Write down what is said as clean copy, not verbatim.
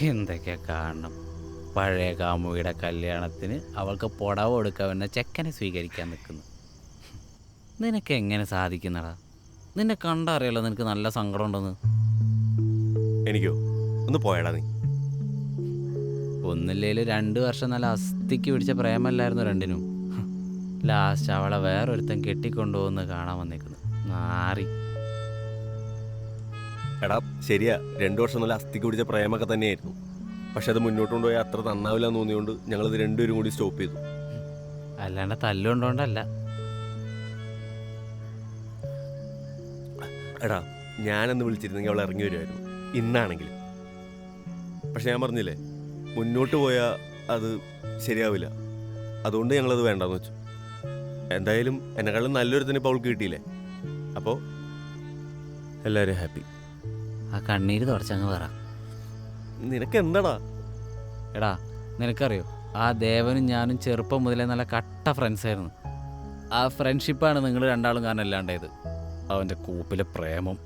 എന്തൊക്കെ കാണണം. പഴയ കാമുകിയുടെ കല്യാണത്തിന് അവൾക്ക് പുടവ കൊടുക്കാൻ വന്ന ചെക്കനെ സ്വീകരിക്കാൻ നിൽക്കുന്നു. നിനക്ക് എങ്ങനെ സാധിക്കുന്നടാ? നിന്നെ കണ്ടറിയാലോ നിനക്ക് നല്ല സങ്കടം ഉണ്ടെന്ന്. എനിക്കോ? ഒന്ന് പോയടാ നീ. ഒന്നില്ലേലും 2 വർഷം നല്ല അസ്ഥിക്ക് പിടിച്ച പ്രേമല്ലായിരുന്നു രണ്ടിനും. ലാസ്റ്റ് അവളെ വേറൊരുത്തൻ കെട്ടിക്കൊണ്ടുപോകുന്ന കാണാൻ വന്നേക്കുന്നു. നാറി. എടാ ശരിയാ, 2 വർഷം നല്ല അസ്ഥിക്ക് പിടിച്ച പ്രേമൊക്കെ തന്നെയായിരുന്നു. പക്ഷെ അത് മുന്നോട്ട് കൊണ്ടുപോയാൽ അത്ര നന്നാവില്ല എന്ന് തോന്നിയോണ്ട് ഞങ്ങളിത് രണ്ടുപേരും കൂടി സ്റ്റോപ്പ് ചെയ്തു. അല്ലാണ്ട് തല്ലുകൊണ്ടോണ്ടല്ല. എടാ ഞാനെന്ന് വിളിച്ചിരുന്നെങ്കിൽ അവൾ ഇറങ്ങി വരുമായിരുന്നു ഇന്നാണെങ്കിലും. പക്ഷെ ഞാൻ പറഞ്ഞില്ലേ, മുന്നോട്ട് പോയാൽ അത് ശരിയാവില്ല. അതുകൊണ്ട് ഞങ്ങളത് വേണ്ടെന്ന് വെച്ചു. എന്തായാലും എന്നെക്കാളും നല്ലൊരുത്തിന് ഇപ്പോൾ അവൾക്ക് കിട്ടിയില്ലേ, അപ്പോൾ എല്ലാവരും ഹാപ്പി. ആ കണ്ണീര് തുടച്ചങ്ങ് പറ. നിനക്ക് എന്താടാ? എടാ നിനക്കറിയോ, ആ ദേവനും ഞാനും ചെറുപ്പം മുതലേ നല്ല കട്ട ഫ്രണ്ട്സായിരുന്നു. ആ ഫ്രണ്ട്ഷിപ്പാണ് നിങ്ങൾ രണ്ടാളും കാരണം അല്ലാണ്ടായത്. അവൻ്റെ കൂപ്പിലെ പ്രേമം.